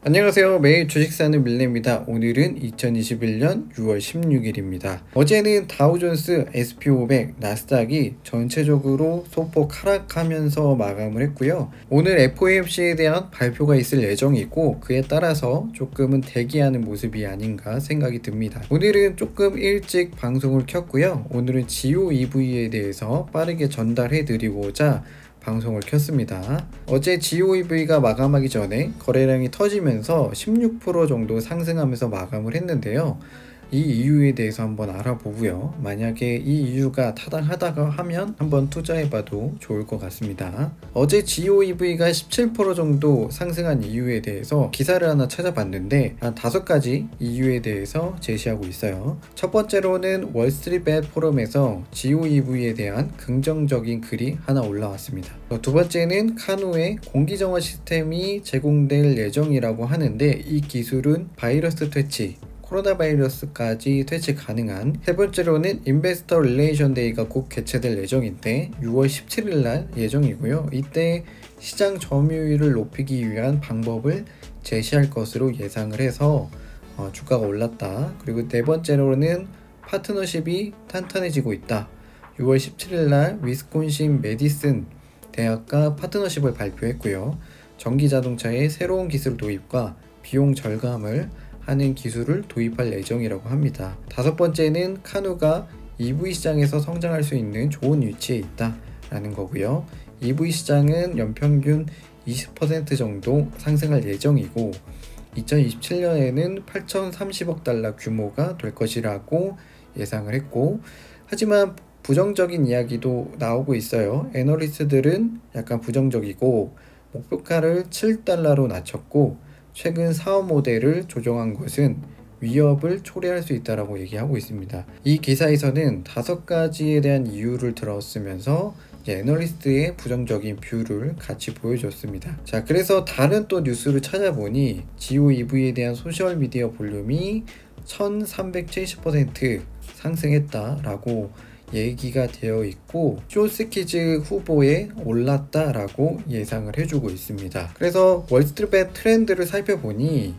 안녕하세요. 매일 주식 사는 밀레입니다. 오늘은 2021년 6월 16일입니다. 어제는 다우존스, SP500, 나스닥이 전체적으로 소폭 하락하면서 마감을 했고요. 오늘 FOMC에 대한 발표가 있을 예정이고 그에 따라서 조금은 대기하는 모습이 아닌가 생각이 듭니다. 오늘은 조금 일찍 방송을 켰고요. 오늘은 지오 EV에 대해서 빠르게 전달해 드리고자 방송을 켰습니다. 어제 GOEV가 마감하기 전에 거래량이 터지면서 16% 정도 상승하면서 마감을 했는데요. 이 이유에 대해서 한번 알아보고요. 만약에 이 이유가 타당하다고 하면 한번 투자해봐도 좋을 것 같습니다. 어제 GOEV가 17% 정도 상승한 이유에 대해서 기사를 하나 찾아봤는데 한 5가지 이유에 대해서 제시하고 있어요. 첫 번째로는 월스트리트벳 포럼에서 GOEV에 대한 긍정적인 글이 하나 올라왔습니다. 두 번째는 카누의 공기정화 시스템이 제공될 예정이라고 하는데 이 기술은 바이러스 퇴치, 코로나 바이러스까지 퇴치 가능한. 세 번째로는 인베스터 릴레이션 데이가 곧 개최될 예정인데 6월 17일 날 예정이고요. 이때 시장 점유율을 높이기 위한 방법을 제시할 것으로 예상을 해서 주가가 올랐다. 그리고 네 번째로는 파트너십이 탄탄해지고 있다. 6월 17일 날 위스콘신 메디슨 대학과 파트너십을 발표했고요. 전기자동차의 새로운 기술 도입과 비용 절감을 하는 기술을 도입할 예정이라고 합니다. 다섯 번째는 카누가 EV 시장에서 성장할 수 있는 좋은 위치에 있다 라는 거고요. EV 시장은 연평균 20% 정도 상승할 예정이고 2027년에는 8,030억 달러 규모가 될 것이라고 예상을 했고, 하지만 부정적인 이야기도 나오고 있어요. 애널리스트들은 약간 부정적이고 목표가를 7달러로 낮췄고 최근 사업 모델을 조정한 것은 위협을 초래할 수 있다고 얘기하고 있습니다. 이 기사에서는 5가지에 대한 이유를 들었으면서 애널리스트의 부정적인 뷰를 같이 보여줬습니다. 자, 그래서 다른 또 뉴스를 찾아보니 GOEV에 대한 소셜미디어 볼륨이 1370% 상승했다라고 얘기가 되어 있고 쇼스키즈 후보에 올랐다라고 예상을 해주고 있습니다. 그래서 월스트리트벳 트렌드를 살펴보니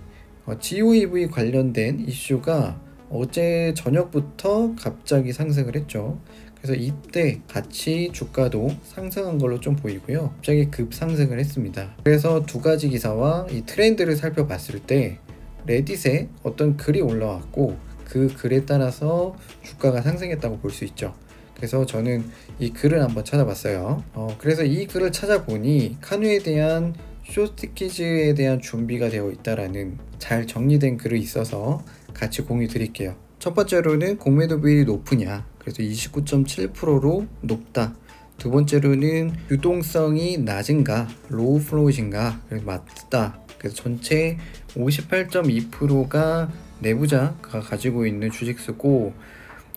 GOEV 관련된 이슈가 어제 저녁부터 갑자기 상승을 했죠. 그래서 이때 같이 주가도 상승한 걸로 좀 보이고요. 갑자기 급상승을 했습니다. 그래서 두 가지 기사와 이 트렌드를 살펴봤을 때 레딧에 어떤 글이 올라왔고 그 글에 따라서 주가가 상승했다고 볼 수 있죠. 그래서 저는 이 글을 한번 찾아봤어요. 그래서 이 글을 찾아보니 카누에 대한 쇼스키즈에 대한 준비가 되어 있다라는 잘 정리된 글이 있어서 같이 공유 드릴게요. 첫 번째로는 공매도 비율이 높으냐, 그래서 29.7%로 높다. 두 번째로는 유동성이 낮은가, 로우 플로우인가, 그래서 맞다. 그래서 전체 58.2%가 내부자가 가지고 있는 주식수고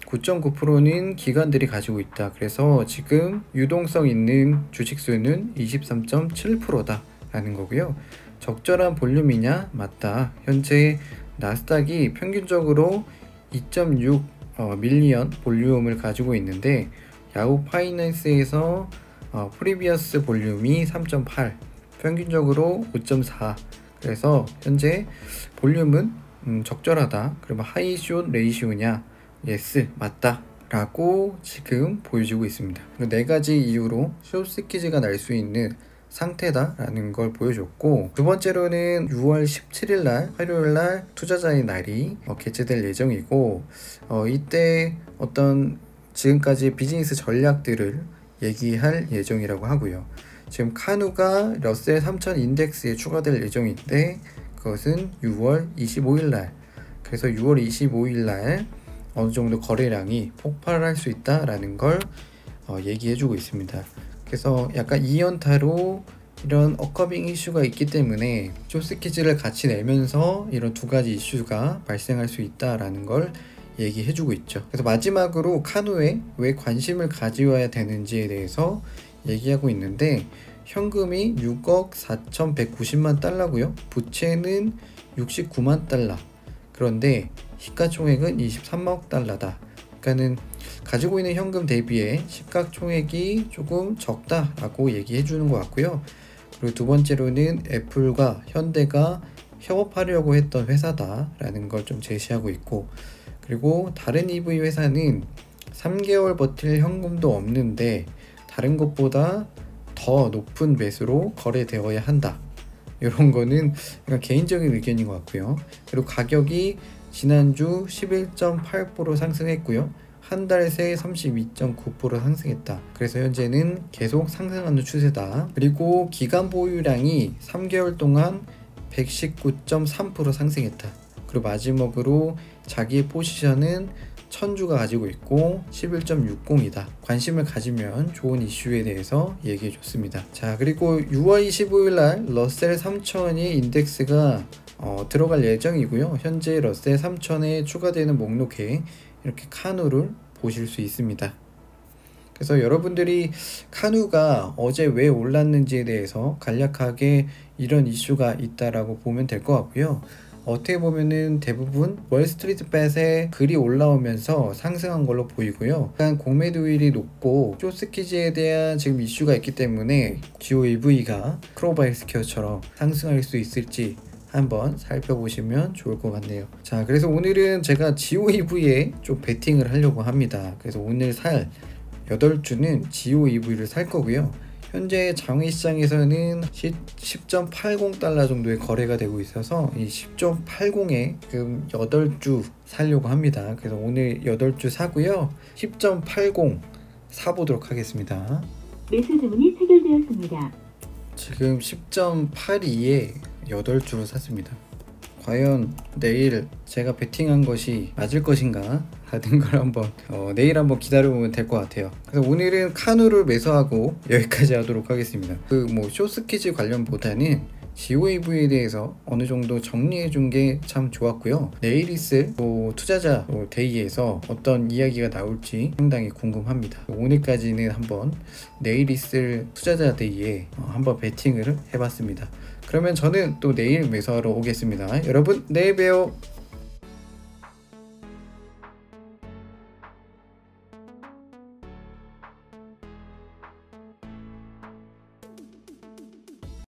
9.9%는 기관들이 가지고 있다. 그래서 지금 유동성 있는 주식수는 23.7%다 라는 거고요. 적절한 볼륨이냐? 맞다. 현재 나스닥이 평균적으로 2.6 밀리언 볼륨을 가지고 있는데 야후 파이낸스에서 프리비어스 볼륨이 3.8, 평균적으로 5.4. 그래서 현재 볼륨은 적절하다. 그러면 하이 숏 레이시오냐? 예스, 맞다 라고 지금 보여지고 있습니다. 4가지 이유로 숏스키즈가 날 수 있는 상태다 라는 걸 보여줬고, 두 번째로는 6월 17일 날 화요일 날 투자자의 날이 개최될 예정이고 이때 어떤 지금까지 비즈니스 전략들을 얘기할 예정이라고 하고요. 지금 카누가 러셀 3000 인덱스에 추가될 예정인데 그것은 6월 25일 날, 그래서 6월 25일 날 어느 정도 거래량이 폭발할 수 있다라는 걸 얘기해주고 있습니다. 그래서 약간 2연타로 이런 어커빙 이슈가 있기 때문에 쇼스키즈를 같이 내면서 이런 2가지 이슈가 발생할 수 있다라는 걸 얘기해주고 있죠. 그래서 마지막으로 카누에 왜 관심을 가져야 되는지에 대해서 얘기하고 있는데 현금이 6억 4,190만 달러고요. 부채는 69만 달러. 그런데 시가총액은 23억 달러다. 그러니까는 가지고 있는 현금 대비해 시가총액이 조금 적다라고 얘기해 주는 것 같고요. 그리고 두 번째로는 애플과 현대가 협업하려고 했던 회사다라는 걸 좀 제시하고 있고, 그리고 다른 EV 회사는 3개월 버틸 현금도 없는데 다른 것보다 더 높은 매수로 거래되어야 한다. 이런 거는 그냥 개인적인 의견인 것 같고요. 그리고 가격이 지난주 11.8% 상승했고요. 한 달 새 32.9% 상승했다. 그래서 현재는 계속 상승하는 추세다. 그리고 기간 보유량이 3개월 동안 119.3% 상승했다. 그리고 마지막으로 자기의 포지션은 천주가 가지고 있고 11.60이다. 관심을 가지면 좋은 이슈에 대해서 얘기해 줬습니다. 자, 그리고 6월 25일 날 러셀 3000이 인덱스가 들어갈 예정이고요. 현재 러셀 3000에 추가되는 목록에 이렇게 카누를 보실 수 있습니다. 그래서 여러분들이 카누가 어제 왜 올랐는지에 대해서 간략하게 이런 이슈가 있다라고 보면 될 것 같고요. 어떻게 보면은 대부분 월스트리트뱃에 글이 올라오면서 상승한 걸로 보이고요. 약간 공매도율이 높고 쇼스키즈에 대한 지금 이슈가 있기 때문에 GOEV가 크로바엑스케어처럼 상승할 수 있을지 한번 살펴보시면 좋을 것 같네요. 자, 그래서 오늘은 제가 GOEV에 좀 베팅을 하려고 합니다. 그래서 오늘 살 8주는 GOEV를 살 거고요. 현재 장외시장에서는 10.80달러 정도의 거래가 되고 있어서 이 10.80에 지금 8주 살려고 합니다. 그래서 오늘 8주 사고요. 10.80 사보도록 하겠습니다. 매수 주문이 체결되었습니다. 지금 10.82에 8주를 샀습니다. 과연 내일 제가 베팅한 것이 맞을 것인가 하는 걸 한번 내일 한번 기다려보면 될 것 같아요. 그래서 오늘은 카누를 매수하고 여기까지 하도록 하겠습니다. 그 뭐 쇼스키즈 관련보다는 GOEV에 대해서 어느 정도 정리해 준 게 참 좋았고요. 내일 있을 투자자 데이에서 어떤 이야기가 나올지 상당히 궁금합니다. 오늘까지는 한번 내일 있을 투자자 데이에 한번 베팅을 해봤습니다. 그러면 저는 또 내일 매수하러 오겠습니다. 여러분 내일 봬요.